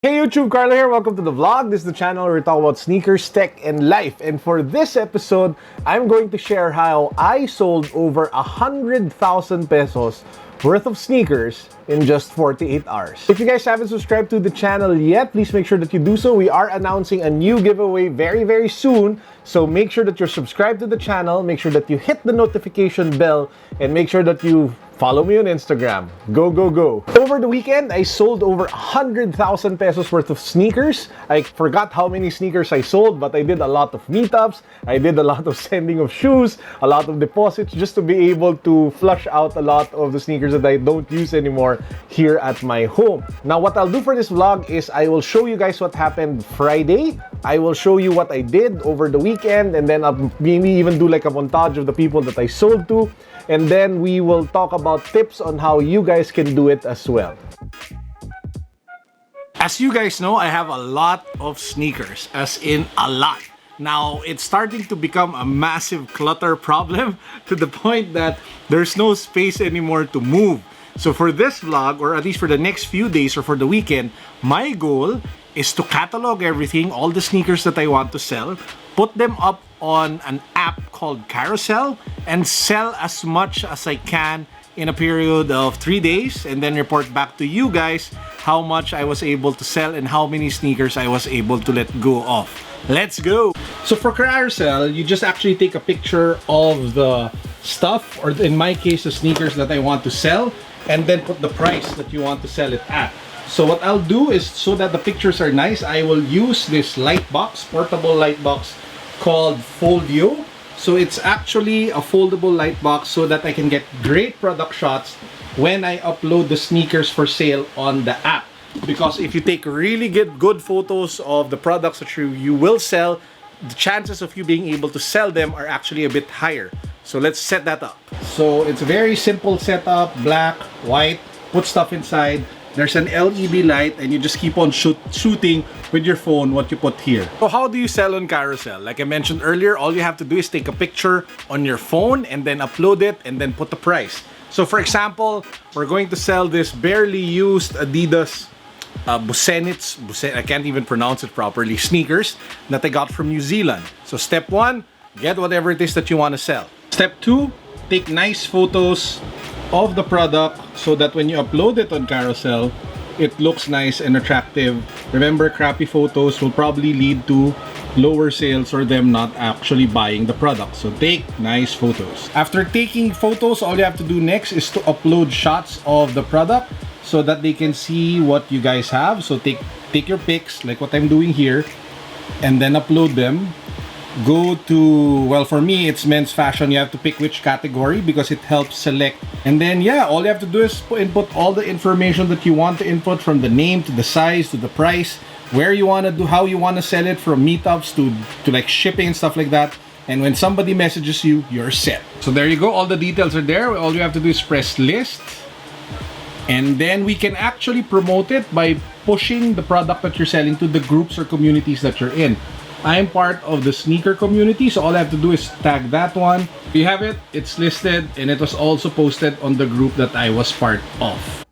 Hey YouTube, Carlo here. Welcome to the vlog. This is the channel where we talk about sneakers, tech, and life. And for this episode, I'm going to share how I sold over 100,000 pesos worth of sneakers in just 48 hours. If you guys haven't subscribed to the channel yet, please make sure that you do so. We are announcing a new giveaway very soon. So make sure that you're subscribed to the channel, make sure that you hit the notification bell, and make sure that you follow me on Instagram. Go, go, go. Over the weekend, I sold over 100,000 pesos worth of sneakers. I forgot how many sneakers I sold, but I did a lot of meetups. I did a lot of sending of shoes, a lot of deposits, just to be able to flush out a lot of the sneakers that I don't use anymore here at my home. Now, what I'll do for this vlog is I will show you guys what happened Friday. I will show you what I did over the weekend, and then I'll maybe even do like a montage of the people that I sold to. And then we will talk about tips on how you guys can do it as well. As you guys know, I have a lot of sneakers, as in a lot. Now, it's starting to become a massive clutter problem to the point that there's no space anymore to move. So for this vlog, or at least for the next few days or for the weekend, my goal is to catalog everything, all the sneakers that I want to sell, put them up on an app called Carousel, and sell as much as I can in a period of 3 days, and then report back to you guys how much I was able to sell and how many sneakers I was able to let go of. Let's go! So for Carousel, you just actually take a picture of the stuff, or in my case, the sneakers that I want to sell, and then put the price that you want to sell it at. So what I'll do is, so that the pictures are nice, I will use this light box, portable light box called Foldio. So it's actually a foldable light box so that I can get great product shots when I upload the sneakers for sale on the app. Because if you take really good photos of the products that you will sell, the chances of you being able to sell them are actually a bit higher. So let's set that up. So it's a very simple setup, black, white, put stuff inside. There's an LED light, and you just keep on shooting with your phone what you put here. So how do you sell on Carousel? Like I mentioned earlier, all you have to do is take a picture on your phone and then upload it and then put the price. So for example, we're going to sell this barely used Adidas Busenitz, I can't even pronounce it properly, sneakers that I got from New Zealand. So step 1, get whatever it is that you want to sell. Step 2, take nice photos of the product so that when you upload it on Carousel, it looks nice and attractive. Remember, crappy photos will probably lead to lower sales or them not actually buying the product. So take nice photos. After taking photos, all you have to do next is to upload shots of the product so that they can see what you guys have. So take your pics, like what I'm doing here, and then upload them. Go to, well, for me, it's men's fashion. You have to pick which category because it helps select. And then, yeah, all you have to do is input all the information that you want to input, from the name to the size to the price, where you want to do, how you want to sell it, from meetups to like shipping and stuff like that. And when somebody messages you, you're set. So there you go. All the details are there. All you have to do is press list. And then we can actually promote it by pushing the product that you're selling to the groups or communities that you're in. I'm part of the sneaker community, so all I have to do is tag that one. You have it, it's listed, and it was also posted on the group that I was part of.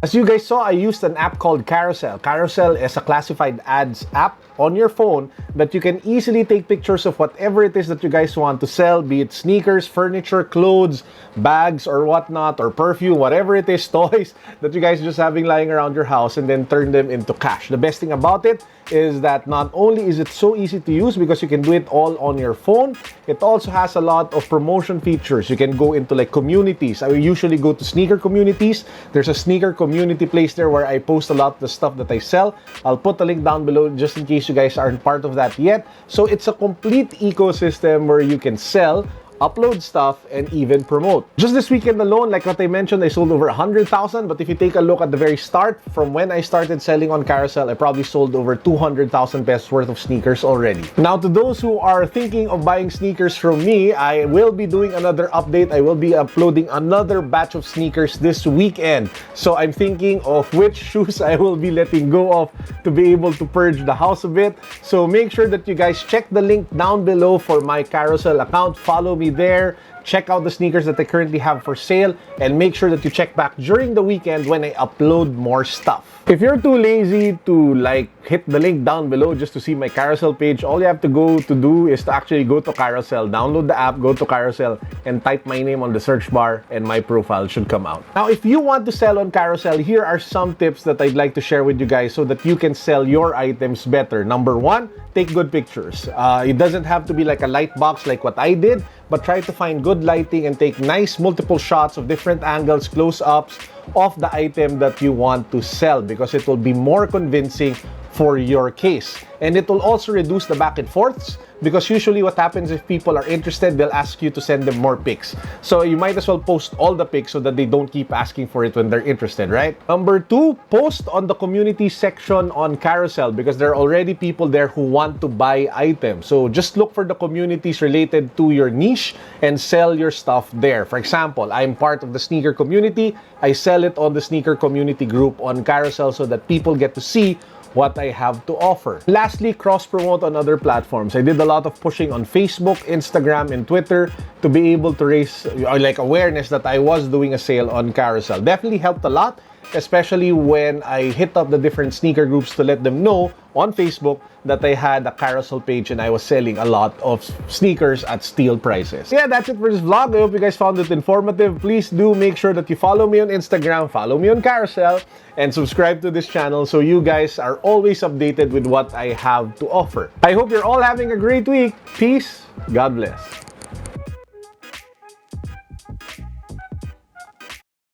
As you guys saw, I used an app called Carousel. Carousel is a classified ads app on your phone that you can easily take pictures of whatever it is that you guys want to sell, be it sneakers, furniture, clothes, bags, or whatnot, or perfume, whatever it is, toys that you guys just having lying around your house, and then turn them into cash. The best thing about it is that not only is it so easy to use because you can do it all on your phone, it also has a lot of promotion features. You can go into like communities. I usually go to sneaker communities. There's a sneaker community place there where I post a lot of the stuff that I sell. I'll put a link down below just in case you guys aren't part of that yet. So it's a complete ecosystem where you can sell, upload stuff, and even promote. Just this weekend alone, like what I mentioned, I sold over 100,000. But if you take a look at the very start, from when I started selling on Carousel, I probably sold over 200,000 pesos worth of sneakers already. Now, to those who are thinking of buying sneakers from me, I will be doing another update. I will be uploading another batch of sneakers this weekend. So I'm thinking of which shoes I will be letting go of to be able to purge the house a bit. So make sure that you guys check the link down below for my Carousel account. Follow me there. check out the sneakers that I currently have for sale, and make sure that you check back during the weekend when I upload more stuff. If you're too lazy to hit the link down below just to see my Carousel page, all you have to do is to actually go to Carousel, download the app, go to Carousel, and type my name on the search bar, and my profile should come out. Now, if you want to sell on Carousel, here are some tips that I'd like to share with you guys so that you can sell your items better. Number one, take good pictures. It doesn't have to be like a light box like what I did, but try to find good lighting and take nice multiple shots of different angles, close-ups of the item that you want to sell, because it will be more convincing for your case. And it will also reduce the back and forths, because usually what happens if people are interested, they'll ask you to send them more pics. So you might as well post all the pics so that they don't keep asking for it when they're interested, right? Number two, post on the community section on Carousel, because there are already people there who want to buy items. So just look for the communities related to your niche and sell your stuff there. For example, I'm part of the sneaker community. I sell it on the sneaker community group on Carousel so that people get to see what I have to offer. Lastly, cross-promote on other platforms. I did a lot of pushing on Facebook, Instagram, and Twitter to be able to raise awareness that I was doing a sale on Carousel. Definitely helped a lot, especially when I hit up the different sneaker groups to let them know on Facebook that I had a Carousel page and I was selling a lot of sneakers at steal prices. Yeah, that's it for this vlog. I hope you guys found it informative. Please do make sure that you follow me on Instagram, follow me on Carousel, and subscribe to this channel so you guys are always updated with what I have to offer. I hope you're all having a great week. Peace. God bless.